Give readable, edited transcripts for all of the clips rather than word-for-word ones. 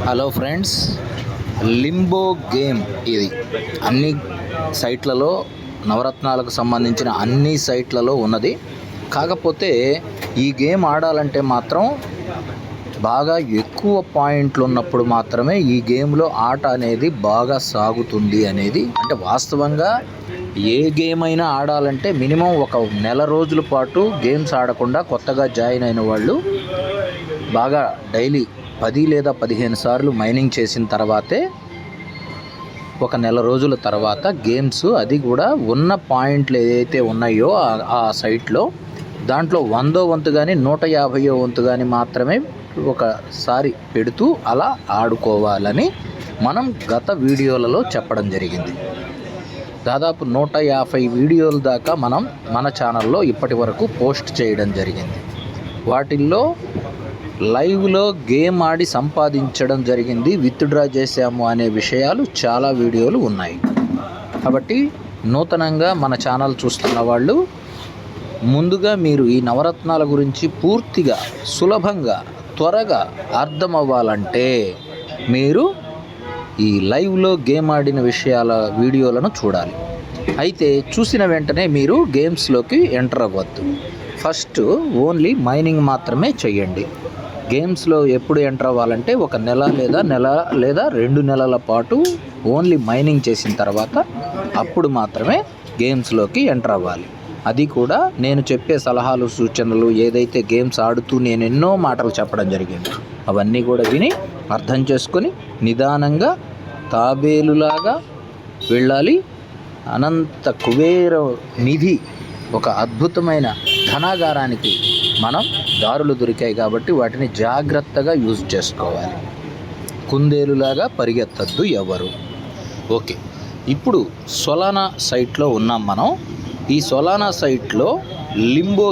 Hello friends, limbo game ఇది అన్ని సైట్లలో నవరత్నాలకు సంబంధించిన అన్ని సైట్లలో ఉన్నది. కాకపోతే ఈ గేమ్ ఆడాలంటే మాత్రం బాగా ఎక్కువ పాయింట్లు ఉన్నప్పుడు మాత్రమే ఈ గేమ్లో ఆట అనేది బాగా సాగుతుంది అనేది. అంటే వాస్తవంగా ఏ గేమ్ అయినా ఆడాలంటే మినిమం ఒక నెల రోజుల పాటు గేమ్స్ ఆడకుండా కొత్తగా జాయిన్ అయిన వాళ్ళు బాగా డైలీ 10 లేదా 15 సార్లు మైనింగ్ చేసిన తర్వాతే ఒక నెల రోజుల తర్వాత గేమ్స్, అది కూడా ఉన్న పాయింట్లు ఏదైతే ఉన్నాయో ఆ సైట్లో దాంట్లో 100వ వంతు కానీ 150వ వంతు కానీ మాత్రమే ఒకసారి పెడుతూ అలా ఆడుకోవాలని మనం గత వీడియోలలో చెప్పడం జరిగింది. దాదాపు 150 వీడియోల దాకా మనం మన ఛానల్లో ఇప్పటి వరకు పోస్ట్ చేయడం జరిగింది. వాటిల్లో లైవ్లో గేమ్ ఆడి సంపాదించడం జరిగింది, విత్డ్రా చేసాము అనే విషయాలు చాలా వీడియోలు ఉన్నాయి. కాబట్టి నూతనంగా మన ఛానల్ చూస్తున్న వాళ్ళు ముందుగా మీరు ఈ నవరత్నాల గురించి పూర్తిగా సులభంగా త్వరగా అర్థం అవ్వాలంటే మీరు ఈ లైవ్లో గేమ్ ఆడిన విషయాల వీడియోలను చూడాలి. అయితే చూసిన వెంటనే మీరు గేమ్స్లోకి ఎంటర్ అవ్వద్దు. ఫస్ట్ ఓన్లీ మైనింగ్ మాత్రమే చేయండి. గేమ్స్లో ఎప్పుడు ఎంటర్ అవ్వాలంటే ఒక నెల లేదా 2 నెలల పాటు ఓన్లీ మైనింగ్ చేసిన తర్వాత అప్పుడు మాత్రమే గేమ్స్లోకి ఎంటర్ అవ్వాలి. అది కూడా నేను చెప్పే సలహాలు సూచనలు ఏదైతే గేమ్స్ ఆడుతూ నేను ఎన్నో మాటలు చెప్పడం జరిగింది అవన్నీ కూడా విని అర్థం చేసుకొని నిదానంగా తాబేలులాగా వెళ్ళాలి. అనంత కుబేర నిధి, ఒక అద్భుతమైన ధనాగారానికి మనం దారులు దొరికాయి కాబట్టి వాటిని జాగ్రత్తగా యూజ్ చేసుకోవాలి. కుందేలులాగా పరిగెత్తద్దు ఎవరు. ఓకే, ఇప్పుడు సొలానా సైట్లో ఉన్నాం మనం. ఈ సొలానా సైట్లో లింబో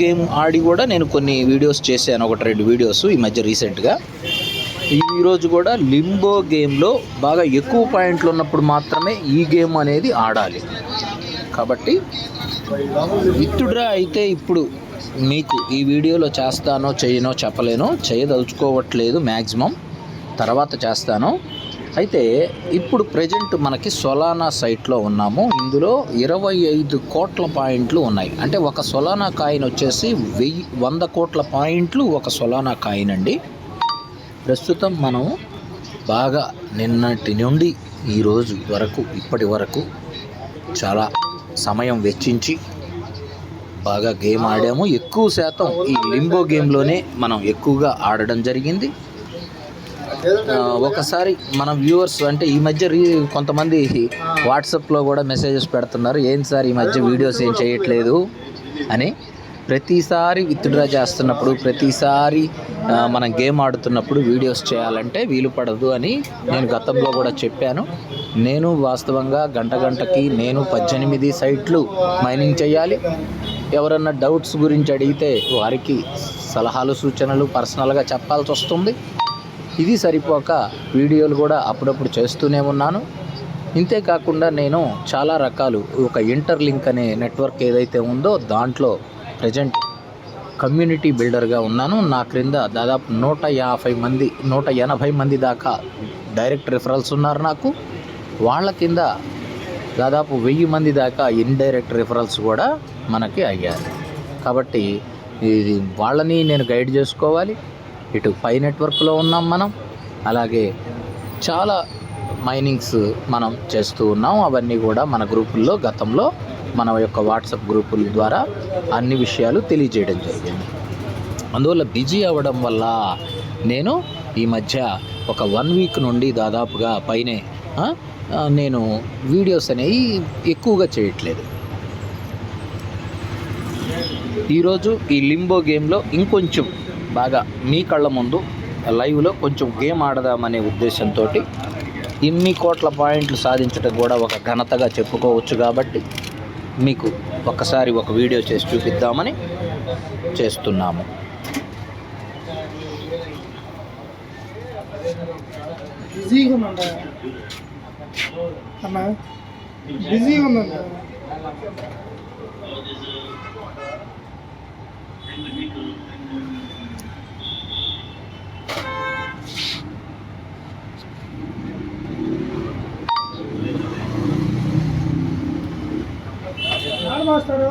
గేమ్ ఆడి కూడా నేను కొన్ని వీడియోస్ చేశాను, 1-2 వీడియోస్ ఈ మధ్య రీసెంట్గా. ఈరోజు కూడా లింబో గేమ్లో బాగా ఎక్కువ పాయింట్లు ఉన్నప్పుడు మాత్రమే ఈ గేమ్ అనేది ఆడాలి. కాబట్టి విత్డ్రా అయితే ఇప్పుడు మీకు ఈ వీడియోలో చేస్తానో చేయనో చెప్పలేను, చేయదలుచుకోవట్లేదు, మ్యాక్సిమం తర్వాత చేస్తాను. అయితే ఇప్పుడు ప్రజెంట్ మనకి సొలానా సైట్లో ఉన్నాము. ఇందులో 25 కోట్ల పాయింట్లు ఉన్నాయి. అంటే ఒక సొలానా కాయిన్ వచ్చేసి 100 కోట్ల పాయింట్లు ఒక సొలానా కాయిన్ అండి. ప్రస్తుతం మనం బాగా నిన్నటి నుండి ఈరోజు వరకు ఇప్పటి వరకు చాలా సమయం వెచ్చించి బాగా గేమ్ ఆడాము. ఎక్కువ శాతం ఈ లింబో గేమ్లోనే మనం ఎక్కువగా ఆడడం జరిగింది. ఒకసారి మన వ్యూవర్స్ అంటే ఈ మధ్య కొంతమంది వాట్సాప్లో కూడా మెసేజెస్ పెడుతున్నారు, ఏంటి సార్ ఈ మధ్య వీడియోస్ ఏం చేయట్లేదు అని. ప్రతిసారి విత్డ్రా చేస్తున్నప్పుడు, ప్రతిసారి మనం గేమ్ ఆడుతున్నప్పుడు వీడియోస్ చేయాలంటే వీలు పడదు అని నేను గతంలో కూడా చెప్పాను. నేను వాస్తవంగా గంటకి నేను 18 సైట్లు మైనింగ్ చేయాలి. ఎవరన్నా డౌట్స్ గురించి అడిగితే వారికి సలహాలు సూచనలు పర్సనల్గా చెప్పాల్సి వస్తుంది. ఇది సరిపోక వీడియోలు కూడా అప్పుడప్పుడు చేస్తూనే ఉన్నాను. ఇంతేకాకుండా నేను చాలా రకాలు, ఒక ఇంటర్లింక్ అనే నెట్వర్క్ ఏదైతే ఉందో దాంట్లో ప్రజెంట్ కమ్యూనిటీ బిల్డర్గా ఉన్నాను. నా క్రింద దాదాపు 180 మంది దాకా డైరెక్ట్ రిఫరల్స్ ఉన్నారు నాకు. వాళ్ళ కింద దాదాపు 1000 మంది దాకా ఇండైరెక్ట్ రిఫరల్స్ కూడా మనకి అయ్యారు. కాబట్టి ఇది వాళ్ళని నేను గైడ్ చేసుకోవాలి. ఇటు పై నెట్వర్క్లో ఉన్నాం మనం, అలాగే చాలా మైనింగ్స్ మనం చేస్తూ ఉన్నాం. అవన్నీ కూడా మన గ్రూపుల్లో గతంలో మన యొక్క వాట్సాప్ గ్రూపుల ద్వారా అన్ని విషయాలు తెలియజేయడం జరిగింది. అందువల్ల బిజీ అవ్వడం వల్ల నేను ఈ మధ్య ఒక 1 వీక్ నుండి దాదాపుగా పైనే నేను వీడియోస్ అనేవి ఎక్కువగా చేయట్లేదు. ఈరోజు ఈ లింబో గేమ్లో ఇంకొంచెం బాగా మీ కళ్ళ ముందు లైవ్లో కొంచెం గేమ్ ఆడదామనే ఉద్దేశంతో ఇన్ని కోట్ల పాయింట్లు సాధించడం కూడా ఒక ఘనతగా చెప్పుకోవచ్చు. కాబట్టి మీకు ఒక్కసారి ఒక వీడియో చేసి చూపిద్దామని చేస్తున్నాము. బిజీగా ఉందండి. వస్తాడు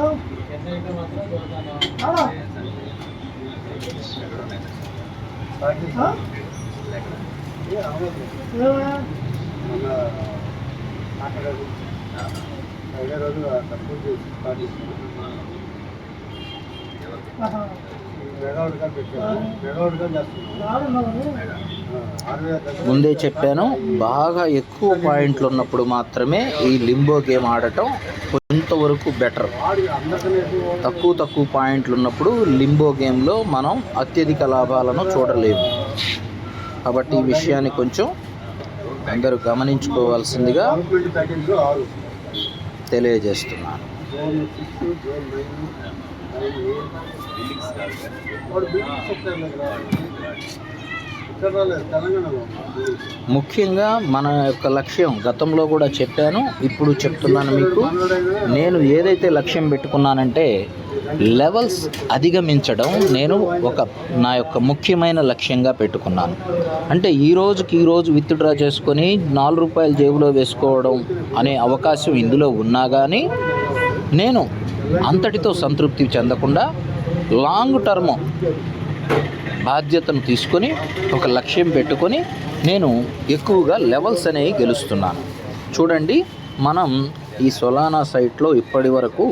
ముందే చెప్పాను, బాగా ఎక్కువ పాయింట్లు ఉన్నప్పుడు మాత్రమే ఈ లింబో గేమ్ ఆడటం కొంతవరకు బెటర్. తక్కువ పాయింట్లు ఉన్నప్పుడు లింబో గేమ్లో మనం అత్యధిక లాభాలను చూడలేము. కాబట్టి ఈ విషయాన్ని కొంచెం అందరూ గమనించుకోవాల్సిందిగా తెలియజేస్తున్నాను. ముఖ్యంగా మన యొక్క లక్ష్యం గతంలో కూడా చెప్పాను, ఇప్పుడు చెప్తున్నాను మీకు. నేను ఏదైతే లక్ష్యం పెట్టుకున్నానంటే లెవెల్స్ అధిగమించడం నేను నా యొక్క ముఖ్యమైన లక్ష్యంగా పెట్టుకున్నాను. అంటే ఈ రోజు విత్డ్రా చేసుకొని ₹4 జేబులో వేసుకోవడం అనే అవకాశం ఇందులో ఉన్నా కానీ నేను అంతటితో సంతృప్తి చెందకుండా లాంగ్ టర్మ్ బాధ్యతను తీసుకొని ఒక లక్ష్యం పెట్టుకొని నేను ఎక్కువగా లెవెల్స్ అనేవి గెలుస్తున్నాను. చూడండి, మనం ఈ సొలానా సైట్లో ఇప్పటి వరకు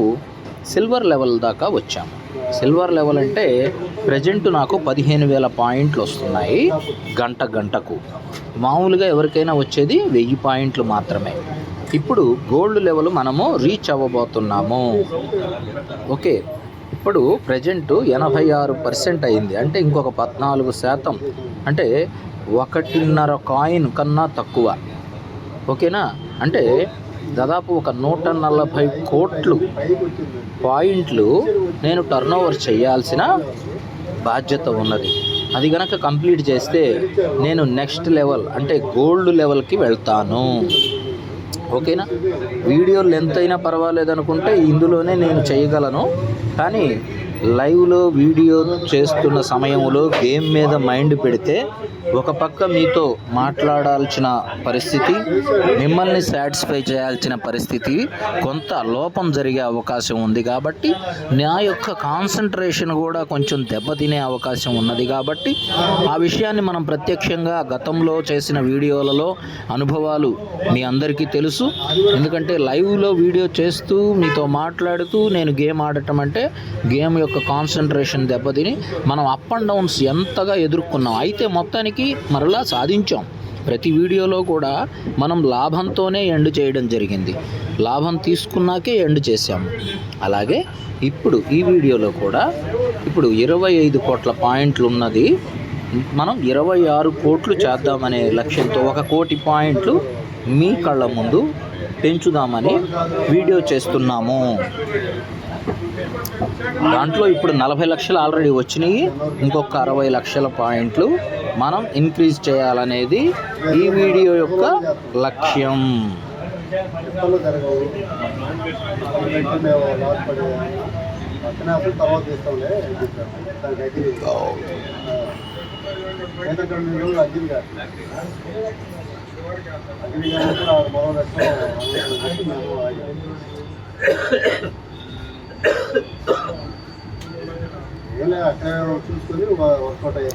సిల్వర్ లెవెల్ దాకా వచ్చాము. సిల్వర్ లెవెల్ అంటే ప్రజెంట్ నాకు 15,000 పాయింట్లు వస్తున్నాయి గంటకు. మామూలుగా ఎవరికైనా వచ్చేది 1000 పాయింట్లు మాత్రమే. ఇప్పుడు గోల్డ్ లెవెల్ మనము రీచ్ అవ్వబోతున్నాము. ఓకే, ఇప్పుడు ప్రజెంట్ 86% అయింది. అంటే ఇంకొక 14%, అంటే 1.5 కాయిన్ కన్నా తక్కువ. ఓకేనా? అంటే దాదాపు ఒక 140 కోట్లు పాయింట్లు నేను టర్నోవర్ చేయాల్సిన బాధ్యత ఉన్నది. అది కనుక కంప్లీట్ చేస్తే నేను నెక్స్ట్ లెవెల్ అంటే గోల్డ్ లెవెల్కి వెళ్తాను. ఓకేనా? వీడియో లెంత్ అయినా పర్వాలేదు అనుకుంటే ఇందులోనే నేను చేయగలను. కానీ లైవ్లో వీడియో చేస్తున్న సమయంలో గేమ్ మీద మైండ్ పెడితే ఒక పక్క మీతో మాట్లాడాల్సిన పరిస్థితి, మిమ్మల్ని సాటిస్ఫై చేయాల్సిన పరిస్థితి, కొంత లోపం జరిగే అవకాశం ఉంది. కాబట్టి నా యొక్క కాన్సన్ట్రేషన్ కూడా కొంచెం దెబ్బతినే అవకాశం ఉన్నది. కాబట్టి ఆ విషయాన్ని మనం ప్రత్యక్షంగా గతంలో చేసిన వీడియోలలో అనుభవాలు మీ అందరికీ తెలుసు. ఎందుకంటే లైవ్లో వీడియో చేస్తూ మీతో మాట్లాడుతూ నేను గేమ్ ఆడటం అంటే గేమ్ యొక్క కాన్సన్ట్రేషన్ దెబ్బతిని మనం అప్ అండ్ డౌన్స్ ఎంతగా ఎదుర్కొన్నాం. అయితే మొత్తానికి మరలా సాధించాం. ప్రతి వీడియోలో కూడా మనం లాభంతోనే ఎండ్ చేయడం జరిగింది. లాభం తీసుకున్నాకే ఎండ్ చేసాము. అలాగే ఇప్పుడు ఈ వీడియోలో కూడా ఇప్పుడు 25 కోట్ల పాయింట్లు ఉన్నది. మనం 26 కోట్లు చేద్దామనే లక్ష్యంతో 1 కోటి పాయింట్లు మీ కళ్ళ ముందు పెంచుదామని వీడియో చేస్తున్నాము. దాంట్లో ఇప్పుడు 40 లక్షలు ఆల్రెడీ వచ్చినాయి. ఇంకొక 60 లక్షల పాయింట్లు మనం ఇంక్రీజ్ చేయాలనేది ఈ వీడియో యొక్క లక్ష్యం.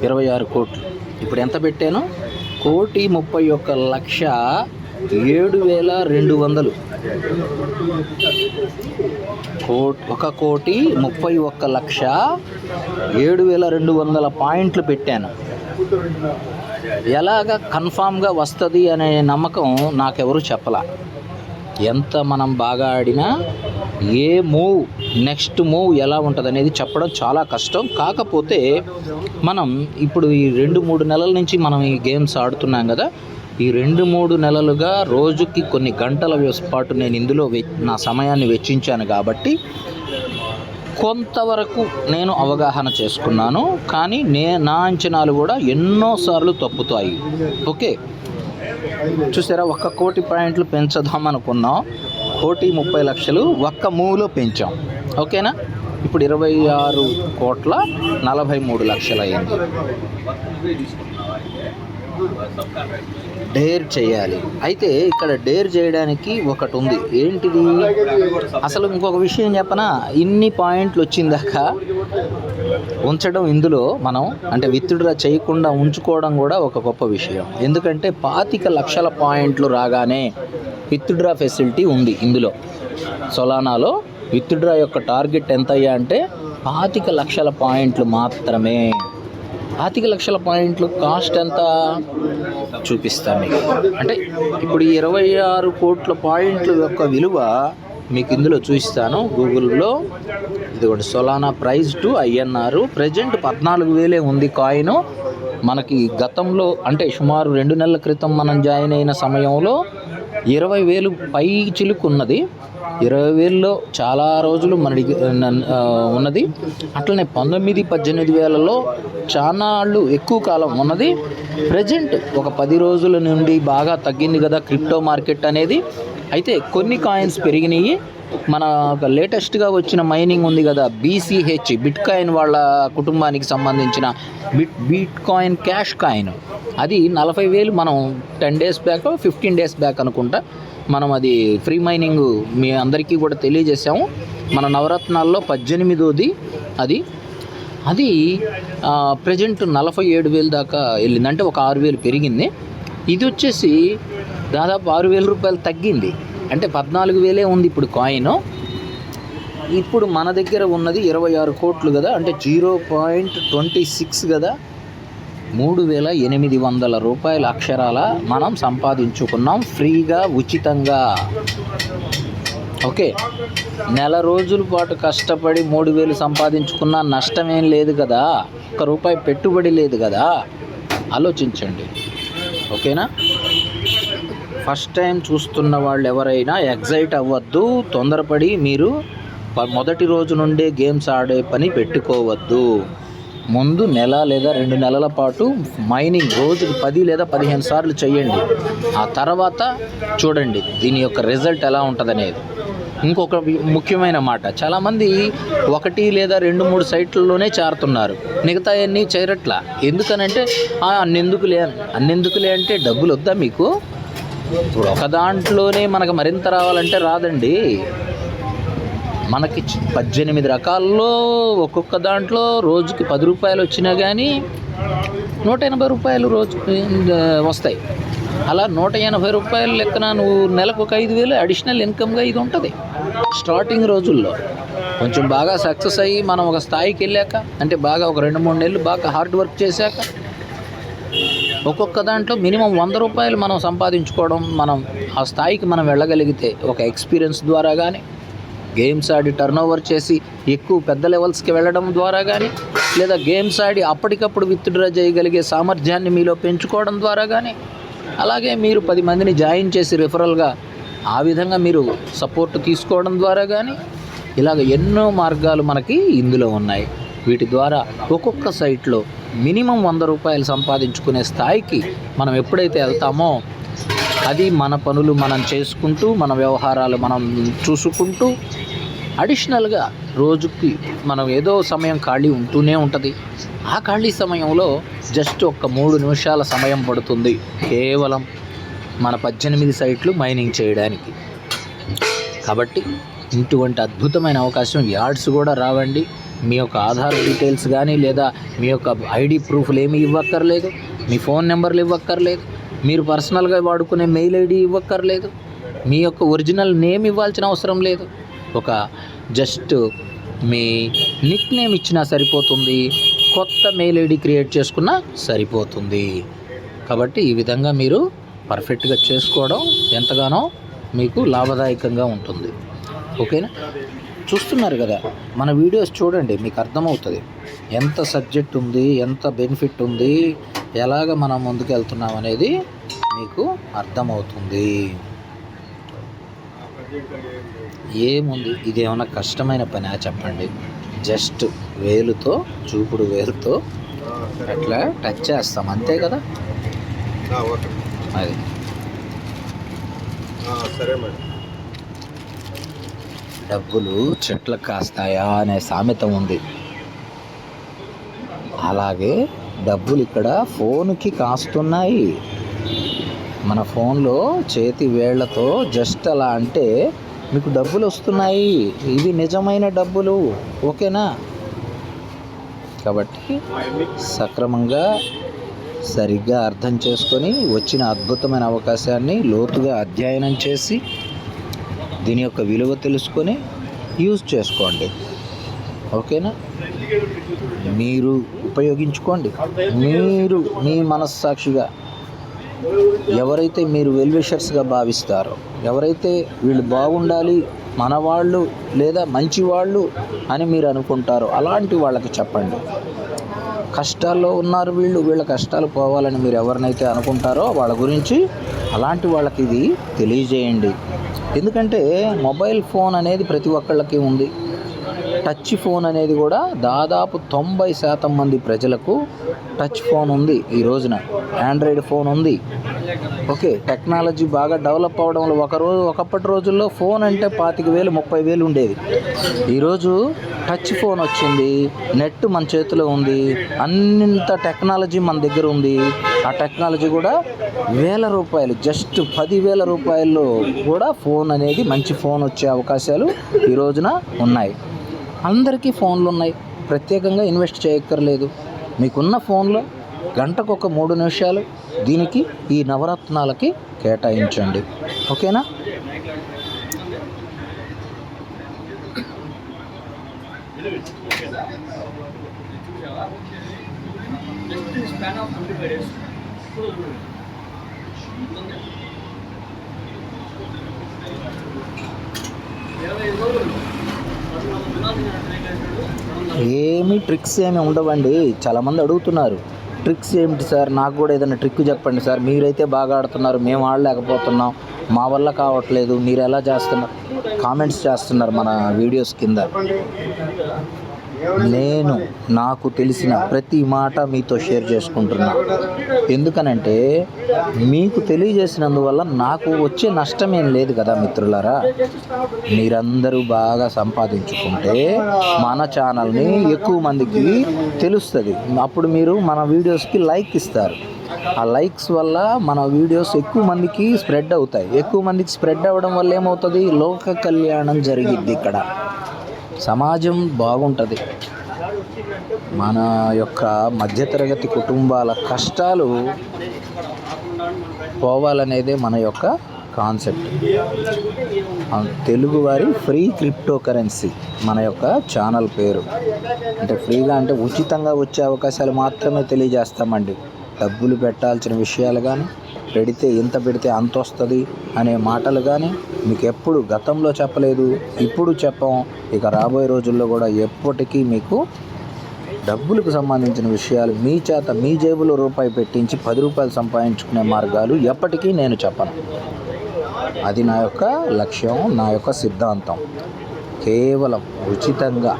ఇరవై 26 కోట్లు. ఇప్పుడు ఎంత పెట్టాను? 1,31,7,200. 1,31,7,200 పాయింట్లు పెట్టాను. ఎలాగ కన్ఫామ్గా వస్తుంది అనే నమ్మకం నాకెవరు చెప్పలా. ఎంత మనం బాగా ఆడినా ఏ మూవ్ నెక్స్ట్ మూవ్ ఎలా ఉంటుంది అనేది చెప్పడం చాలా కష్టం. కాకపోతే మనం ఇప్పుడు ఈ 2-3 నెలల నుంచి మనం ఈ గేమ్స్ ఆడుతున్నాం కదా. ఈ 2-3 నెలలుగా రోజుకి కొన్ని గంటల పాటు నేను ఇందులో నా సమయాన్ని వెచ్చించాను. కాబట్టి కొంతవరకు నేను అవగాహన చేసుకున్నాను. కానీ నా అంచనాలు కూడా ఎన్నోసార్లు తప్పుతాయి. ఓకే, చూసారా, 1 కోటి పాయింట్లు పెంచుదాం అనుకున్నాం. 1,30,00,000 ఒక్క మూవ్లో పెంచాం. ఓకేనా? ఇప్పుడు 26,43,00,000 అయింది. డేర్ చేయాలి. అయితే ఇక్కడ డేర్ చేయడానికి ఒకటి ఉంది. ఏంటిది? అసలు ఇంకొక విషయం చెప్పనా, ఇన్ని పాయింట్లు వచ్చిందాక ఉంచడం ఇందులో మనం అంటే విత్డ్రా చేయకుండా ఉంచుకోవడం కూడా ఒక గొప్ప విషయం. ఎందుకంటే 25 లక్షల పాయింట్లు రాగానే విత్డ్రా ఫెసిలిటీ ఉంది ఇందులో. సొలానాలో విత్డ్రా యొక్క టార్గెట్ ఎంత అయ్యా అంటే 25 లక్షల పాయింట్లు మాత్రమే. 25 లక్షల పాయింట్లు కాస్ట్ ఎంత చూపిస్తాను మీకు. అంటే ఇప్పుడు 26 కోట్ల పాయింట్ల యొక్క విలువ మీకు ఇందులో చూపిస్తాను గూగుల్లో. ఇదిగోండి, Solana price to INR present 14,000 ఉంది కాయిన్. మనకి గతంలో అంటే సుమారు 2 నెలల క్రితం మనం జాయిన్ అయిన సమయంలో 20,000 పై చిలుకు ఉన్నది. 20,000లో చాలా రోజులు మనకి ఉన్నది. అట్లనే 19-18,000లో చాలాళ్ళు ఎక్కువ కాలం ఉన్నది. ప్రజెంట్ ఒక 10 రోజుల నుండి బాగా తగ్గింది కదా క్రిప్టో మార్కెట్ అనేది. అయితే కొన్ని కాయిన్స్ పెరిగినాయి. మన లేటెస్ట్గా వచ్చిన మైనింగ్ ఉంది కదా, BCH బిట్ కాయిన్ వాళ్ళ కుటుంబానికి సంబంధించిన బిట్ కాయిన్ క్యాష్ కాయిన్, అది 40,000 మనం 10 డేస్ బ్యాక్ 15 డేస్ బ్యాక్ అనుకుంటా మనం అది ఫ్రీ మైనింగ్ మీ అందరికీ కూడా తెలియజేసాము. మన నవరత్నాల్లో 18ది అది ప్రజెంట్ 47,000 దాకా వెళ్ళింది. అంటే ఒక 6,000 పెరిగింది. ఇది వచ్చేసి దాదాపు 6,000 రూపాయలు తగ్గింది. అంటే 14,000 ఉంది ఇప్పుడు కాయిన్. ఇప్పుడు మన దగ్గర ఉన్నది 26 కోట్లు కదా, అంటే 0.26 కదా, 3,800 రూపాయల అక్షరాల మనం సంపాదించుకున్నాం ఫ్రీగా, ఉచితంగా. ఓకే, నెల రోజుల పాటు కష్టపడి 3,000 సంపాదించుకున్నా నష్టమేం లేదు కదా, ₹1 పెట్టుబడి లేదు కదా. ఆలోచించండి. ఓకేనా? ఫస్ట్ టైం చూస్తున్న వాళ్ళు ఎవరైనా ఎగ్జైట్ అవ్వద్దు, తొందరపడి మీరు మొదటి రోజు నుండే గేమ్స్ ఆడే పని పెట్టుకోవద్దు. ముందు నెల లేదా 2 నెలల పాటు మైనింగ్ రోజుకి 10 లేదా 15 సార్లు చేయండి. ఆ తర్వాత చూడండి దీని యొక్క రిజల్ట్ ఎలా ఉంటుందనేది. ఇంకొక ముఖ్యమైన మాట, చాలామంది 1 లేదా 2-3 సైట్లలోనే చేరుతున్నారు, మిగతా అన్నీ చేరట్లా. ఎందుకనంటే అన్నెందుకులే అంటే డబ్బులు వద్దా మీకు? ఇప్పుడు ఒక దాంట్లోనే మనకు మరింత రావాలంటే రాదండి. మనకి 18 రకాల్లో ఒక్కొక్క దాంట్లో రోజుకి ₹10 వచ్చినా కానీ ₹180 రోజు వస్తాయి. అలా ₹180 లెక్కన నువ్వు నెలకు ఒక 5,000 అడిషనల్ ఇన్కమ్గా ఇది ఉంటుంది. స్టార్టింగ్ రోజుల్లో కొంచెం బాగా సక్సెస్ అయ్యి మనం ఒక స్థాయికి వెళ్ళాక, అంటే బాగా ఒక 2-3 నెలలు బాగా హార్డ్ వర్క్ చేశాక ఒక్కొక్క దాంట్లో మినిమం ₹100 మనం సంపాదించుకోవడం, మనం ఆ స్థాయికి మనం వెళ్ళగలిగితే ఒక ఎక్స్పీరియన్స్ ద్వారా కానీ, గేమ్స్ ఆడి టర్నోవర్ చేసి ఎక్కువ పెద్ద లెవెల్స్కి వెళ్ళడం ద్వారా కానీ, లేదా గేమ్స్ ఆడి అప్పటికప్పుడు విత్డ్రా చేయగలిగే సామర్థ్యాన్ని మీలో పెంచుకోవడం ద్వారా కానీ, అలాగే మీరు 10 మందిని జాయిన్ చేసి రిఫరల్గా ఆ విధంగా మీరు సపోర్ట్ తీసుకోవడం ద్వారా కానీ, ఇలాగ ఎన్నో మార్గాలు మనకి ఇందులో ఉన్నాయి. వీటి ద్వారా ఒక్కొక్క సైట్లో మినిమం ₹100 సంపాదించుకునే స్థాయికి మనం ఎప్పుడైతే వెళ్తామో, అది మన పనులు మనం చేసుకుంటూ, మన వ్యవహారాలు మనం చూసుకుంటూ, అడిషనల్గా రోజుకి మనం ఏదో సమయం ఖాళీ ఉంటూనే ఉంటుంది. ఆ ఖాళీ సమయంలో జస్ట్ ఒక 3 నిమిషాల సమయం పడుతుంది కేవలం మన 18 సైట్లు మైనింగ్ చేయడానికి. కాబట్టి ఇటువంటి అద్భుతమైన అవకాశం యాడ్స్ కూడా రావండి. మీ యొక్క ఆధార్ డీటెయిల్స్ కానీ, లేదా మీ యొక్క ఐడి ప్రూఫ్లు ఏమీ ఇవ్వక్కర్లేదు, మీ ఫోన్ నెంబర్లు ఇవ్వక్కర్లేదు, మీరు పర్సనల్గా వాడుకునే మెయిల్ ఐడి ఇవ్వక్కర్లేదు, మీ యొక్క ఒరిజినల్ నేమ్ ఇవ్వాల్సిన అవసరం లేదు. ఒక జస్ట్ మీ నిక్ నేమ్ ఇచ్చినా సరిపోతుంది, కొత్త మెయిల్ ఐడి క్రియేట్ చేసుకున్నా సరిపోతుంది. కాబట్టి ఈ విధంగా మీరు పర్ఫెక్ట్గా చేసుకోవడం ఎంతగానో మీకు లాభదాయకంగా ఉంటుంది. ఓకేనా? చూస్తున్నారు కదా, మన వీడియోస్ చూడండి, మీకు అర్థమవుతుంది ఎంత సబ్జెక్ట్ ఉంది, ఎంత బెనిఫిట్ ఉంది, ఎలాగ మనం ముందుకు వెళ్తున్నాం అనేది మీకు అర్థమవుతుంది. ఏముంది, ఇదేమన్నా కష్టమైన పని చెప్పండి? జస్ట్ వేలుతో, చూపుడు వేలుతో అట్లా టచ్ చేస్తాం, అంతే కదా. అది సరే మేడం. డబ్బులు చెట్లకు కాస్తాయా అనే సామెత ఉంది. అలాగే డబ్బులు ఇక్కడ ఫోన్కి కాస్తున్నాయి. మన ఫోన్లో చేతి వేళ్లతో జస్ట్ అలా అంటే మీకు డబ్బులు వస్తున్నాయి. ఇవి నిజమైన డబ్బులు, ఓకేనా? కాబట్టి సక్రమంగా సరిగ్గా అర్థం చేసుకొని వచ్చిన అద్భుతమైన అవకాశాన్ని లోతుగా అధ్యయనం చేసి దీని యొక్క విలువ తెలుసుకొని యూజ్ చేసుకోండి, ఓకేనా? మీరు ఉపయోగించుకోండి. మీరు మీ మనస్సాక్షిగా ఎవరైతే మీరు వెల్ విషర్స్గా భావిస్తారో, ఎవరైతే వీళ్ళు బాగుండాలి మనవాళ్ళు లేదా మంచివాళ్ళు అని మీరు అనుకుంటారో అలాంటి వాళ్ళకి చెప్పండి. కష్టాల్లో ఉన్నారు వీళ్ళ కష్టాలు పోవాలని మీరు ఎవరినైతే అనుకుంటారో వాళ్ళ గురించి అలాంటి వాళ్ళకి ఇది తెలియజేయండి. ఎందుకంటే మొబైల్ ఫోన్ అనేది ప్రతి ఒక్కళ్ళకి ఉంది. టచ్ ఫోన్ అనేది కూడా దాదాపు 90% మంది ప్రజలకు టచ్ ఫోన్ ఉంది ఈ రోజున. ఆండ్రాయిడ్ ఫోన్ ఉంది. ఓకే, టెక్నాలజీ బాగా డెవలప్ అవడంలో ఒకప్పటి రోజుల్లో ఫోన్ అంటే 25,000 30,000 ఉండేది. ఈరోజు టచ్ ఫోన్ వచ్చింది, నెట్ మన చేతిలో ఉంది, అన్నింత టెక్నాలజీ మన దగ్గర ఉంది. ఆ టెక్నాలజీ కూడా ₹1,000, జస్ట్ ₹10,000 కూడా ఫోన్ అనేది మంచి ఫోన్ వచ్చే అవకాశాలు ఈ రోజున ఉన్నాయి. అందరికీ ఫోన్లు ఉన్నాయి, ప్రత్యేకంగా ఇన్వెస్ట్ చేయక్కర్లేదు. మీకున్న ఫోన్లో గంటకు ఒక 3 నిమిషాలు దీనికి ఈ నవరత్నాలకి కేటాయించండి, ఓకేనా? ఏమి ట్రిక్స్ ఏమి ఉండవండి. చాలామంది అడుగుతున్నారు, ట్రిక్స్ ఏమిటి సార్, నాకు కూడా ఏదైనా ట్రిక్ చెప్పండి సార్, మీరైతే బాగా ఆడుతున్నారు, మేము ఆడలేకపోతున్నాం, మా వల్ల కావట్లేదు, మీరు ఎలా చేస్తున్నారు కామెంట్స్ చేస్తున్నారు మన వీడియోస్ కింద. నేను నాకు తెలిసిన ప్రతి మాట మీతో షేర్ చేసుకుంటున్నా. ఎందుకనంటే మీకు తెలియజేసినందువల్ల నాకు వచ్చే నష్టం ఏం లేదు కదా మిత్రులారా. మీరందరూ బాగా సంపాదించుకుంటే మన ఛానల్ని ఎక్కువ మందికి తెలుస్తుంది. అప్పుడు మీరు మన వీడియోస్కి లైక్ ఇస్తారు. ఆ లైక్స్ వల్ల మన వీడియోస్ ఎక్కువ మందికి స్ప్రెడ్ అవుతాయి. ఎక్కువ మందికి స్ప్రెడ్ అవ్వడం వల్ల ఏమవుతుంది, లోక కళ్యాణం జరిగిద్ది. ఇక్కడ సమాజం బాగుంటుంది. మన యొక్క మధ్యతరగతి కుటుంబాల కష్టాలు పోవాలనేదే మన యొక్క కాన్సెప్ట్. తెలుగువారి ఫ్రీ క్రిప్టో కరెన్సీ మన యొక్క ఛానల్ పేరు. అంటే ఫ్రీగా అంటే ఉచితంగా వచ్చే అవకాశాలు మాత్రమే తెలియజేస్తామండి. డబ్బులు పెట్టాల్సిన విషయాలు కానీ, పెడితే ఇంత పెడితే అంత వస్తుంది అనే మాటలు కానీ మీకు ఎప్పుడు గతంలో చెప్పలేదు, ఇప్పుడు చెప్పాం, ఇక రాబోయే రోజుల్లో కూడా ఎప్పటికీ మీకు డబ్బులకు సంబంధించిన విషయాలు మీ చేత మీ జేబులో రూపాయి పెట్టించి ₹10 సంపాదించుకునే మార్గాలు ఎప్పటికీ నేను చెప్పను. అది నా యొక్క లక్ష్యం, నా యొక్క సిద్ధాంతం. కేవలం ఉచితంగా,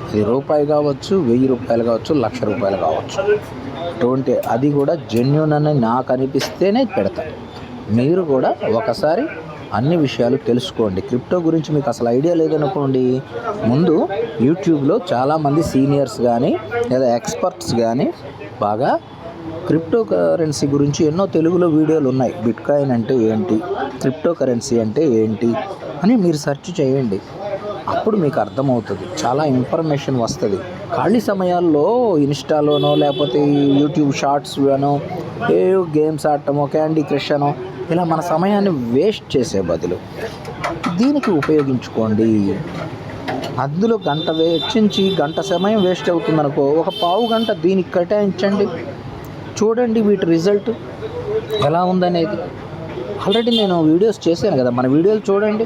అది రూపాయి కావచ్చు, ₹1000 కావచ్చు, ₹1,00,000 కావచ్చు, అది కూడా జెన్యూన్ అని నాకు అనిపిస్తేనే పెడతాను. మీరు కూడా ఒకసారి అన్ని విషయాలు తెలుసుకోండి. క్రిప్టో గురించి మీకు అసలు ఐడియా లేదనుకోండి, ముందు యూట్యూబ్లో చాలామంది సీనియర్స్ కానీ లేదా ఎక్స్పర్ట్స్ కానీ బాగా క్రిప్టో కరెన్సీ గురించి ఎన్నో తెలుగులో వీడియోలు ఉన్నాయి. బిట్కాయిన్ అంటే ఏంటి, క్రిప్టో కరెన్సీ అంటే ఏంటి అని మీరు సెర్చ్ చేయండి. అప్పుడు మీకు అర్థమవుతుంది, చాలా ఇన్ఫర్మేషన్ వస్తుంది. ఖాళీ సమయాల్లో ఇన్స్టాలోనో లేకపోతే యూట్యూబ్ షార్ట్స్లోనో గేమ్స్ ఆడటమో, క్యాండీ క్రష్ అనో ఇలా మన సమయాన్ని వేస్ట్ చేసే బదులు దీనికి ఉపయోగించుకోండి. అందులో గంట వెచ్చించి గంట సమయం వేస్ట్ అవుతుందనుకో, ఒక పావు గంట దీనికి కేటాయించండి. చూడండి వీటి రిజల్ట్ ఎలా ఉందనేది. ఆల్రెడీ నేను వీడియోస్ చేశాను కదా, మన వీడియోలు చూడండి,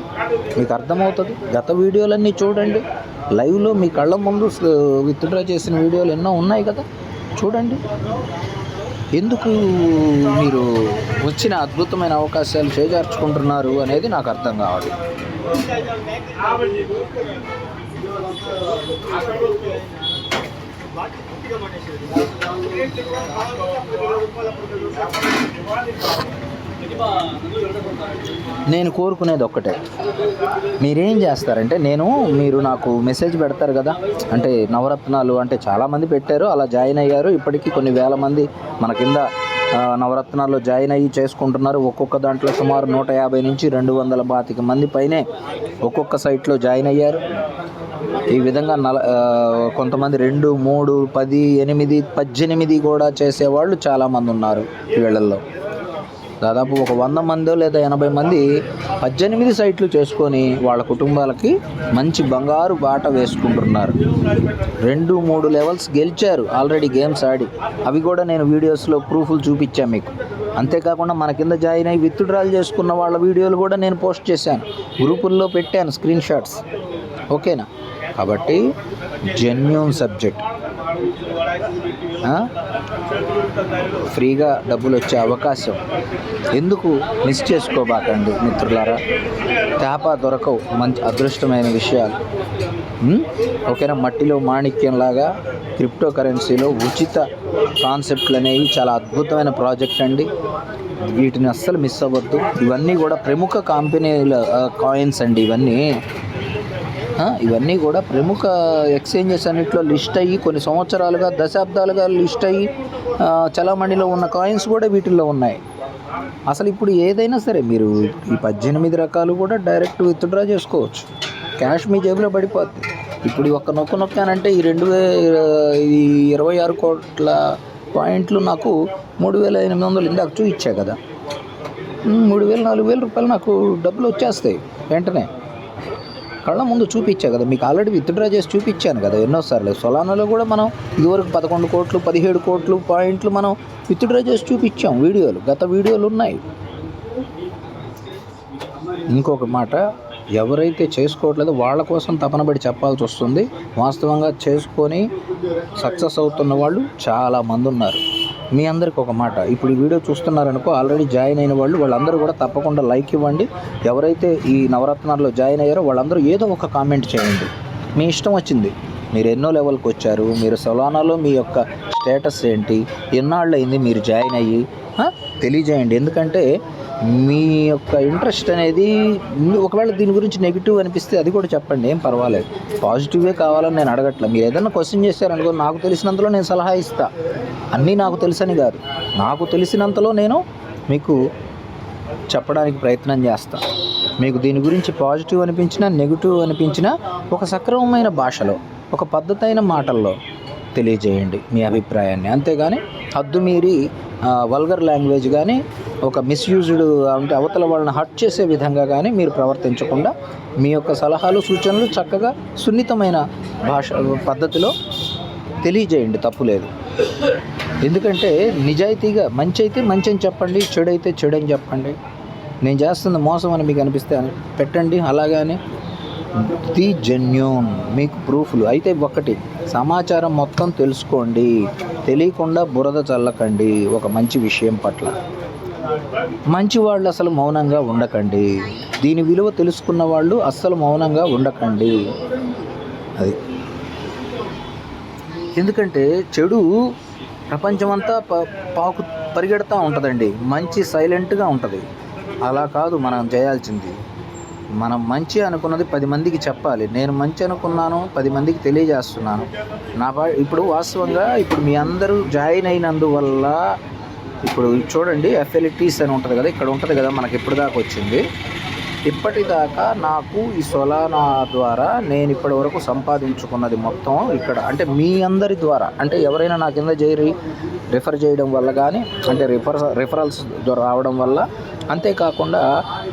మీకు అర్థమవుతుంది. గత వీడియోలన్నీ చూడండి, లైవ్లో మీ కళ్ళ ముందు విత్డ్రా చేసిన వీడియోలు ఎన్నో ఉన్నాయి కదా, చూడండి. ఎందుకు మీరు వచ్చిన అద్భుతమైన అవకాశాలు చేజార్చుకుంటున్నారు అనేది నాకు అర్థం కావాలి. నేను కోరుకునేది ఒక్కటే, మీరేం చేస్తారంటే మీరు నాకు మెసేజ్ పెడతారు కదా, అంటే నవరత్నాలు అంటే చాలామంది పెట్టారు, అలా జాయిన్ అయ్యారు. ఇప్పటికీ కొన్ని వేల మంది మన కింద నవరత్నాల్లో జాయిన్ అయ్యి చేసుకుంటున్నారు. ఒక్కొక్క దాంట్లో సుమారు 150 నుంచి 225 మంది పైనే ఒక్కొక్క సైట్లో జాయిన్ అయ్యారు. ఈ విధంగా కొంతమంది 2, 3, 10, 8, 18 కూడా చేసేవాళ్ళు చాలామంది ఉన్నారు. ఈ వేళల్లో దాదాపు ఒక 100 మందో లేదా 80 మంది 18 సైట్లు చేసుకొని వాళ్ళ కుటుంబాలకి మంచి బంగారు బాట వేసుకుంటున్నారు. 2-3 లెవెల్స్ గెలిచారు ఆల్రెడీ గేమ్స్ ఆడి. అవి కూడా నేను వీడియోస్లో ప్రూఫ్లు చూపించాను మీకు. అంతేకాకుండా మన కింద జాయిన్ అయ్యి విత్డ్రాల్ చేసుకున్న వాళ్ళ వీడియోలు కూడా నేను పోస్ట్ చేశాను, గ్రూపుల్లో పెట్టాను స్క్రీన్ షాట్స్. ఓకేనా? కాబట్టి జెన్యూన్ సబ్జెక్ట్, ఫ్రీగా డబ్బులు వచ్చే అవకాశం ఎందుకు మిస్ చేసుకోబాకండి మిత్రులారా. తేపా దొరకవు మంచి అదృష్టమైన విషయాలు. ఓకేనా? మట్టిలో మాణిక్యంలాగా క్రిప్టో కరెన్సీలో ఉచిత కాన్సెప్ట్లు అనేవి చాలా అద్భుతమైన ప్రాజెక్ట్ అండి. వీటిని అస్సలు మిస్ అవ్వద్దు. ఇవన్నీ కూడా ప్రముఖ కంపెనీల కాయిన్స్ అండి. ఇవన్నీ కూడా ప్రముఖ ఎక్స్చేంజెస్ అన్నింటిలో లిస్ట్ అయ్యి కొన్ని సంవత్సరాలుగా, దశాబ్దాలుగా లిస్ట్ అయ్యి చలామణిలో ఉన్న కాయిన్స్ కూడా వీటిల్లో ఉన్నాయి. అసలు ఇప్పుడు ఏదైనా సరే మీరు ఈ 18 రకాలు కూడా డైరెక్ట్ విత్డ్రా చేసుకోవచ్చు. క్యాష్ మీ జేబులో పడిపోద్ది. ఇప్పుడు ఒక్క నొక్కానంటే ఈ 26 కోట్ల పాయింట్లు నాకు 3,800 ఇందాక చూపించా కదా, 3,000-4,000 రూపాయలు నాకు డబ్బులు వచ్చేస్తాయి వెంటనే. కళ్ళ ముందు చూపించా కదా మీకు, ఆల్రెడీ విత్డ్రా చేసి చూపించాను కదా ఎన్నోసార్లు. సొలానాలో కూడా మనం ఇదివరకు 11 కోట్లు 17 కోట్లు పాయింట్లు మనం విత్డ్రా చేసి చూపించాం వీడియోలు, గత వీడియోలు ఉన్నాయి. ఇంకొక మాట, ఎవరైతే చేసుకోవట్లేదో వాళ్ళ కోసం తపనబడి చెప్పాల్సి వస్తుంది. వాస్తవంగా చేసుకొని సక్సెస్ అవుతున్న వాళ్ళు చాలామంది ఉన్నారు. మీ అందరికి ఒక మాట, ఇప్పుడు ఈ వీడియో చూస్తున్నారనుకో, ఆల్రెడీ జాయిన్ అయిన వాళ్ళందరూ కూడా తప్పకుండా లైక్ ఇవ్వండి. ఎవరైతే ఈ నవరత్నాల్లో జాయిన్ అయ్యారో వాళ్ళందరూ ఏదో ఒక కామెంట్ చేయండి. మీ ఇష్టం వచ్చింది, మీరు ఎన్నో లెవెల్కి వచ్చారు, మీరు సొలానాలో మీ యొక్క స్టేటస్ ఏంటి, ఎన్నాళ్ళు అయింది మీరు జాయిన్ అయ్యి తెలియజేయండి. ఎందుకంటే మీ యొక్క ఇంట్రెస్ట్ అనేది, ఒకవేళ దీని గురించి నెగిటివ్ అనిపిస్తే అది కూడా చెప్పండి, ఏం పర్వాలేదు. పాజిటివే కావాలని నేను అడగట్లేదు. మీరు ఏదైనా క్వశ్చన్ చేశారనుకో, నాకు తెలిసినంతలో నేను సలహా ఇస్తా. అన్నీ నాకు తెలుసని కాదు, నాకు తెలిసినంతలో నేను మీకు చెప్పడానికి ప్రయత్నం చేస్తా. మీకు దీని గురించి పాజిటివ్ అనిపించినా నెగిటివ్ అనిపించినా ఒక సక్రమమైన భాషలో, ఒక పద్ధతైన మాటల్లో తెలియజేయండి మీ అభిప్రాయాన్ని. అంతేగాని హద్దు మీరి వల్గర్ లాంగ్వేజ్ కానీ, ఒక మిస్యూజ్డ్ అంటే అవతల వాళ్ళని హర్ట్ చేసే విధంగా కానీ మీరు ప్రవర్తించకుండా మీ యొక్క సలహాలు సూచనలు చక్కగా సున్నితమైన భాష పద్ధతిలో తెలియజేయండి, తప్పులేదు. ఎందుకంటే నిజాయితీగా మంచి అయితే మంచి అని చెప్పండి, చెడు అయితే చెడు అని చెప్పండి. నేను చేస్తున్న మోసం అని మీకు అనిపిస్తే అని పెట్టండి. అలాగని ది జెన్యూన్ మీకు ప్రూఫ్లు అయితే ఒకటి, సమాచారం మొత్తం తెలుసుకోండి, తెలియకుండా బురద చల్లకండి. ఒక మంచి విషయం పట్ల మంచి వాళ్ళు అసలు మౌనంగా ఉండకండి. దీని విలువ తెలుసుకున్న వాళ్ళు అస్సలు మౌనంగా ఉండకండి. అది ఎందుకంటే చెడు ప్రపంచమంతా పరిగెడతా ఉంటుందండి, మంచి సైలెంట్గా ఉంటుంది. అలా కాదు మనం చేయాల్సింది. మనం మంచి అనుకున్నది 10 మందికి చెప్పాలి. నేను మంచి అనుకున్నాను, 10 మందికి తెలియజేస్తున్నాను. ఇప్పుడు వాస్తవంగా ఇప్పుడు మీ అందరూ జాయిన్ అయినందువల్ల ఇప్పుడు చూడండి, ఎఫ్ఎల్టీస్ అని ఉంటుంది కదా, ఇక్కడ ఉంటుంది కదా, మనకి ఇప్పుడు దాకా వచ్చింది. ఇప్పటిదాకా నాకు ఈ సొలానా ద్వారా నేను ఇప్పటి వరకు సంపాదించుకున్నది మొత్తం ఇక్కడ, అంటే మీ అందరి ద్వారా, అంటే ఎవరైనా నా కింద చేరి రిఫర్ చేయడం వల్ల కానీ, అంటే రిఫరల్స్ ద్వారా రావడం వల్ల, అంతేకాకుండా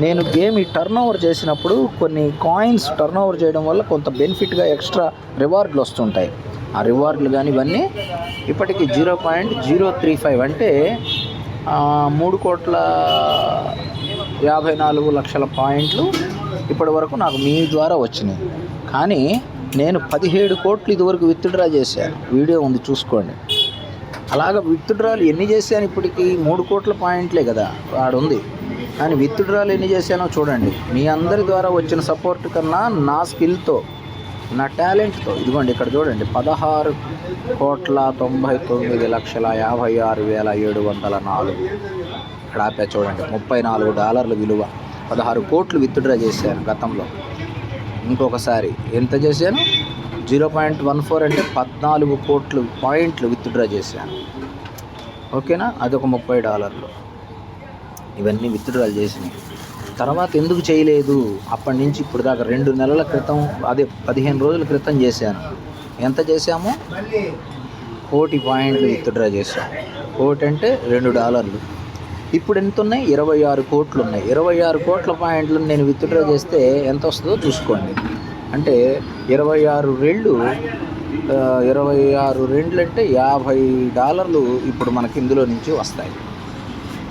నేను గేమ్ ఈ టర్న్ ఓవర్ చేసినప్పుడు కొన్ని కాయిన్స్ టర్న్ ఓవర్ చేయడం వల్ల కొంత బెనిఫిట్గా ఎక్స్ట్రా రివార్డులు వస్తుంటాయి. ఆ రివార్డులు కానీ ఇవన్నీ ఇప్పటికీ 0.035 అంటే 3,54,00,000 పాయింట్లు ఇప్పటి వరకు నాకు మీ ద్వారా వచ్చినాయి. కానీ నేను 17 కోట్లు ఇదివరకు విత్డ్రా చేశాను, వీడియో ఉంది చూసుకోండి. అలాగ విత్డ్రాలు ఎన్ని చేశాను ఇప్పటికి? 3 కోట్ల పాయింట్లే కదా వాడుంది. కానీ విత్డ్రాలు ఎన్ని చేశానో చూడండి. మీ అందరి ద్వారా వచ్చిన సపోర్ట్ కన్నా నా స్కిల్తో నా టాలెంట్తో ఇదిగోండి ఇక్కడ చూడండి 16,99,56,704 ఇక్కడ ఆపా చూడండి. $34 విలువ 16 కోట్లు విత్డ్రా చేశాను గతంలో. ఇంకొకసారి ఎంత చేశాను? 0.14 అంటే 14 కోట్లు పాయింట్లు విత్డ్రా చేశాను. ఓకేనా? అదొక $30. ఇవన్నీ విత్డ్రాలు చేసినాయి. తర్వాత ఎందుకు చేయలేదు? అప్పటి నుంచి ఇప్పుడు దాకా 2 నెలల క్రితం, అదే 15 రోజుల క్రితం చేశాను. ఎంత చేశాము? 1 కోటి పాయింట్లు విత్డ్రా చేశాం. 1 కోటి అంటే $2. ఇప్పుడు ఎంత ఉన్నాయి? 26 కోట్లు ఉన్నాయి. 26 కోట్ల పాయింట్లు నేను విత్డ్రా చేస్తే ఎంత వస్తుందో చూసుకోండి. అంటే 26 రెళ్ళు అంటే $50 ఇప్పుడు మనకి ఇందులో నుంచి వస్తాయి.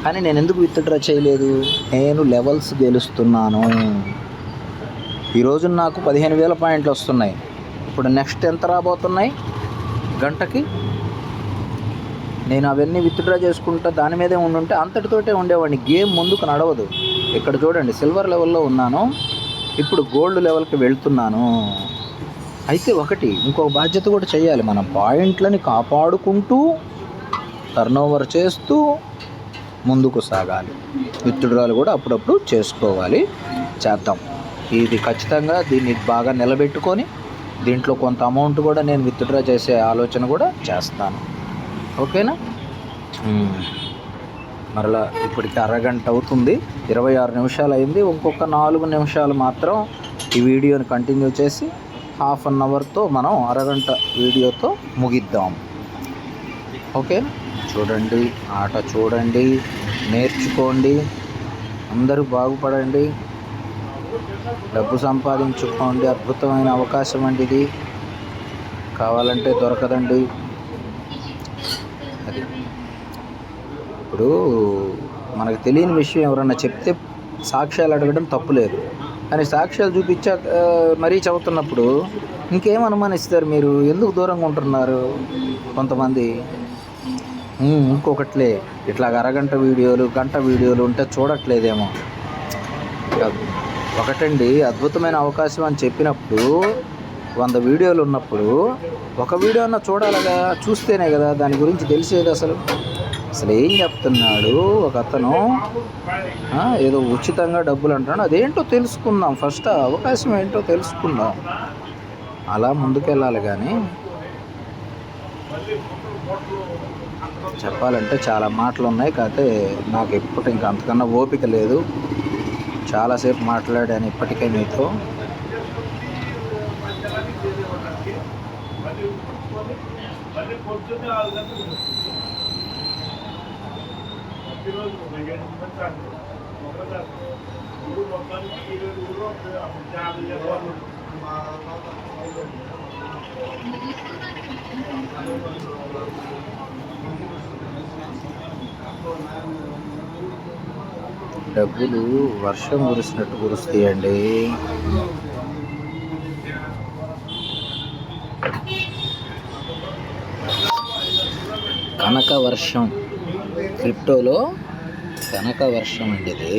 కానీ నేను ఎందుకు విత్డ్రా చేయలేదు? నేను లెవెల్స్ గెలుస్తున్నాను. ఈరోజు నాకు 15,000 పాయింట్లు వస్తున్నాయి. ఇప్పుడు నెక్స్ట్ ఎంత రాబోతున్నాయి? గంటకి నేను అవన్నీ విత్డ్రా చేసుకుంటా దాని మీదే ఉండుంటే అంతటితోటే ఉండేవాడిని. గేమ్ ముందుకు నడవదు. ఇక్కడ చూడండి, సిల్వర్ లెవెల్లో ఉన్నాను, ఇప్పుడు గోల్డ్ లెవెల్కి వెళ్తున్నాను. అయితే ఇంకొక బాధ్యత కూడా చేయాలి. మనం పాయింట్లని కాపాడుకుంటూ టర్నోవర్ చేస్తూ ముందుకు సాగాలి. విత్డ్రాలు కూడా అప్పుడప్పుడు చేసుకోవాలి. చేద్దాం. ఇది ఖచ్చితంగా దీన్ని బాగా నిలబెట్టుకొని దీంట్లో కొంత అమౌంట్ కూడా నేను విత్డ్రా చేసే ఆలోచన కూడా చేస్తాను. ఓకేనా? మరలా ఇప్పటికి అరగంట అవుతుంది, 26 నిమిషాలు అయింది. ఇంకొక 4 నిమిషాలు మాత్రం ఈ వీడియోని కంటిన్యూ చేసి ½ అన్ అవర్తో మనం అరగంట వీడియోతో ముగిద్దాం. ఓకే? చూడండి, ఆట చూడండి, నేర్చుకోండి, అందరూ బాగుపడండి, డబ్బు సంపాదించుకోండి. అద్భుతమైన అవకాశం అండి ఇది. కావాలంటే దొరకదండి. అది ఇప్పుడు మనకు తెలియని విషయం ఎవరన్నా చెప్తే సాక్ష్యాలు అడగడం తప్పులేదు. కానీ సాక్ష్యాలు చూపించాక మరీ చదువుతున్నప్పుడు ఇంకేం అనుమానిస్తారు? మీరు ఎందుకు దూరంగా ఉంటున్నారు? కొంతమంది ఇంకొకట్లే ఇట్లాగ అరగంట వీడియోలు, గంట వీడియోలు ఉంటే చూడట్లేదేమో. ఒకటండి, అద్భుతమైన అవకాశం అని చెప్పినప్పుడు 100 వీడియోలు ఉన్నప్పుడు ఒక వీడియో అన్నా చూడాలిగా. చూస్తేనే కదా దాని గురించి తెలిసేది. అసలు ఏం చెప్తున్నాడు ఒక అతను? ఏదో ఉచితంగా డబ్బులు అంటున్నాడు. అదేంటో తెలుసుకుందాం. ఫస్ట్ అవకాశం ఏంటో తెలుసుకుందాం. అలా ముందుకెళ్ళాలి. కానీ చెప్పాలంటే చాలా మాటలు ఉన్నాయి. కాకపోతే నాకు ఎప్పుడు ఇంకా అంతకన్నా ఓపిక లేదు. చాలాసేపు మాట్లాడాను ఇప్పటికే మీతో. డబ్బులు వర్షం కురిసినట్టు కురుస్తాయండి. కనక వర్షం, క్రిప్టోలో కనక వర్షం అండి ఇది.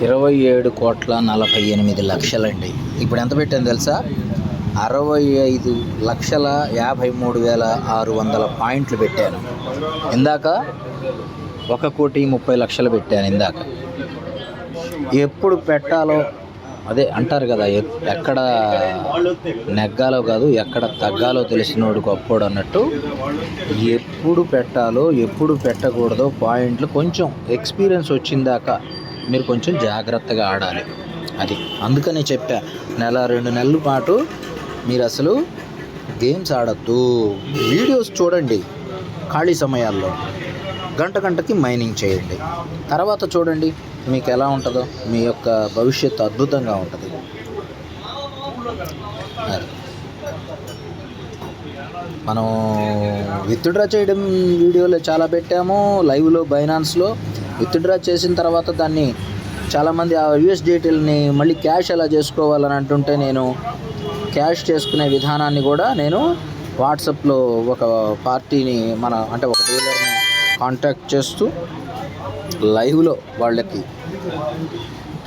$27,48,00,000 ఇప్పుడు ఎంత పెట్టాను తెలుసా? 65,53,600 పాయింట్లు పెట్టాను. ఇందాక 1,30,00,000 పెట్టాను. ఇందాక ఎప్పుడు పెట్టాలో అదే అంటారు కదా, ఎక్కడ నెగ్గాలో కాదు ఎక్కడ తగ్గాలో తెలిసినోడు గొప్పోడు అన్నట్టు. ఎప్పుడు పెట్టాలో ఎప్పుడు పెట్టకూడదో పాయింట్లు కొంచెం ఎక్స్పీరియన్స్ వచ్చిందాకా మీరు కొంచెం జాగ్రత్తగా ఆడాలి. అది అందుకని చెప్పా, 1-2 నెలల పాటు మీరు అసలు గేమ్స్ ఆడద్దు. వీడియోస్ చూడండి ఖాళీ సమయాల్లో, గంటకి మైనింగ్ చేయండి. తర్వాత చూడండి మీకు ఎలా ఉంటుందో. మీ యొక్క భవిష్యత్తు అద్భుతంగా ఉంటుంది. మనం విత్డ్రా చేయడం వీడియోలో చాలా పెట్టాము. లైవ్లో బైనాన్స్లో విత్డ్రా చేసిన తర్వాత దాన్ని చాలామంది ఆ యూఎస్డిటీలని మళ్ళీ క్యాష్ ఎలా చేసుకోవాలని అంటుంటే నేను క్యాష్ చేసుకునే విధానాన్ని కూడా నేను వాట్సాప్లో ఒక పార్టీని అంటే ఒక డీలర్ని కాంటాక్ట్ చేస్తూ లైవ్లో వాళ్ళకి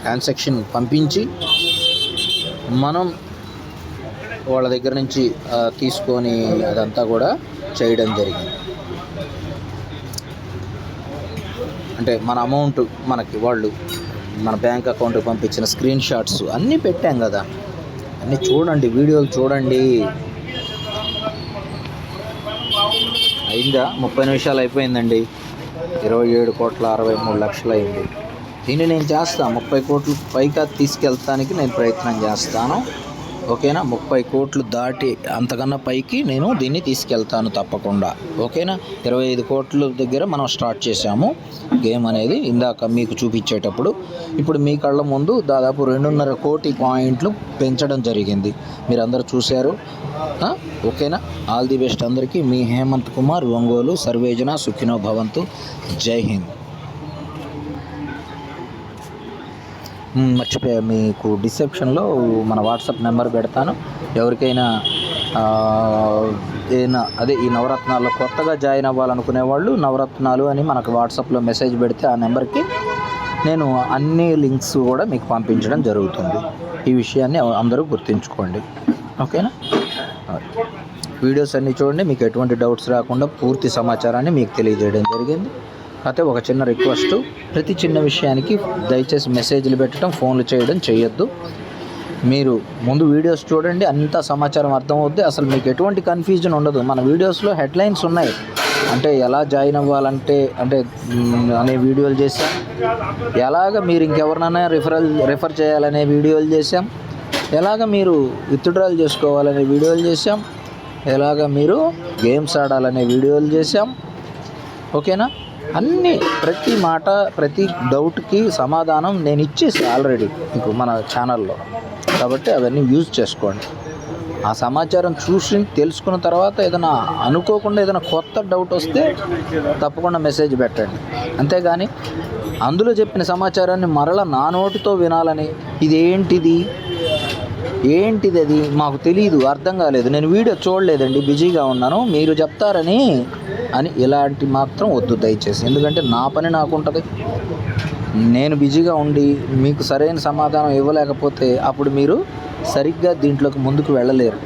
ట్రాన్సాక్షన్ పంపించి మనం వాళ్ళ దగ్గర నుంచి తీసుకొని అదంతా కూడా చేయడం జరిగింది. అంటే మన అమౌంట్ మనకి వాళ్ళు మన బ్యాంక్ అకౌంట్కి పంపించిన స్క్రీన్ షాట్స్ అన్నీ పెట్టాం కదా, అన్నీ చూడండి, వీడియోలు చూడండి. అయిందా? 30 నిమిషాలు అయిపోయిందండి. 27,63,00,000 అయింది. దీన్ని నేను చేస్తాను, 30 కోట్లు పైగా తీసుకెళ్తానికి నేను ప్రయత్నం చేస్తాను. ఓకేనా? 30 కోట్లు దాటి అంతకన్నా పైకి నేను దీన్ని తీసుకెళ్తాను తప్పకుండా. ఓకేనా? 25 కోట్ల దగ్గర మనం స్టార్ట్ చేసాము గేమ్ అనేది ఇందాక మీకు చూపించేటప్పుడు. ఇప్పుడు మీ కళ్ళ ముందు దాదాపు 2.5 కోటి పాయింట్లు పెంచడం జరిగింది, మీరు అందరూ చూశారు. ఓకేనా? ఆల్ ది బెస్ట్ అందరికీ. మీ హేమంత్ కుమార్, ఒంగోలు. సర్వేజన సుఖినో భవంతు. జై హింద్. మర్చిపోయా, మీకు డిస్క్రిప్షన్లో మన వాట్సాప్ నెంబర్ పెడతాను. ఎవరికైనా ఈ నవరత్నాల్లో కొత్తగా జాయిన్ అవ్వాలనుకునే వాళ్ళు నవరత్నాలు అని మనకు వాట్సాప్లో మెసేజ్ పెడితే ఆ నెంబర్కి నేను అన్ని లింక్స్ కూడా మీకు పంపించడం జరుగుతుంది. ఈ విషయాన్ని అందరూ గుర్తుంచుకోండి. ఓకేనా? వీడియోస్ అన్నీ చూడండి, మీకు ఎటువంటి డౌట్స్ రాకుండా పూర్తి సమాచారాన్ని మీకు తెలియజేయడం జరిగింది. అయితే ఒక చిన్న రిక్వెస్ట్, ప్రతి చిన్న విషయానికి దయచేసి మెసేజ్లు పెట్టడం, ఫోన్లు చేయొద్దు. మీరు ముందు వీడియోస్ చూడండి, అంత సమాచారం అర్థమవుద్ది. అసలు మీకు ఎటువంటి కన్ఫ్యూజన్ ఉండదు. మన వీడియోస్లో హెడ్లైన్స్ ఉన్నాయి, అంటే ఎలా జాయిన్ అవ్వాలంటే అనే వీడియోలు చేసాం, ఎలాగ మీరు ఇంకెవరినైనా రిఫర్ చేయాలనే వీడియోలు చేసాం, ఎలాగ మీరు విత్డ్రాల్ చేసుకోవాలనే వీడియోలు చేసాం, ఎలాగ మీరు గేమ్స్ ఆడాలనే వీడియోలు చేసాం. ఓకేనా? అన్నీ ప్రతి మాట, ప్రతి డౌట్కి సమాధానం నేను ఇచ్చేసి ఆల్రెడీ మీకు మన ఛానల్లో. కాబట్టి అవన్నీ యూజ్ చేసుకోండి. ఆ సమాచారం చూసి తెలుసుకున్న తర్వాత ఏదైనా అనుకోకుండా ఏదైనా కొత్త డౌట్ వస్తే తప్పకుండా మెసేజ్ పెట్టండి. అంతేగాని అందులో చెప్పిన సమాచారాన్ని మరలా నా నోటితో వినాలని, ఇదేంటిది అది మాకు తెలియదు, అర్థం కాలేదు, నేను వీడియో చూడలేదండి, బిజీగా ఉన్నాను, మీరు చెప్తారని ఇలాంటి మాత్రం వద్దు దయచేసి. ఎందుకంటే నా పని నాకుంటుంది. నేను బిజీగా ఉండి మీకు సరైన సమాధానం ఇవ్వలేకపోతే అప్పుడు మీరు సరిగ్గా దీంట్లోకి ముందుకు వెళ్ళలేరు.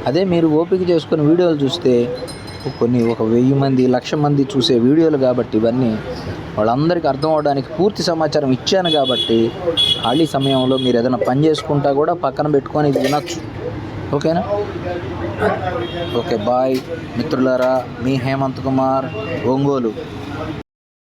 అదే మీరు ఓపిక చేసుకుని వీడియోలు చూస్తే ఒక 1000 మంది 1,00,000 మంది చూసే వీడియోలు కాబట్టి ఇవన్నీ వాళ్ళందరికీ అర్థం అవడానికి పూర్తి సమాచారం ఇచ్చాను. కాబట్టి ఖాళీ సమయంలో మీరు ఏదైనా పని చేసుకుంటా కూడా పక్కన పెట్టుకొని వినొచ్చు. ఓకేనా? ఓకే, బాయ్ మిత్రులారా. మీ హేమంత్ కుమార్, ఒంగోలు.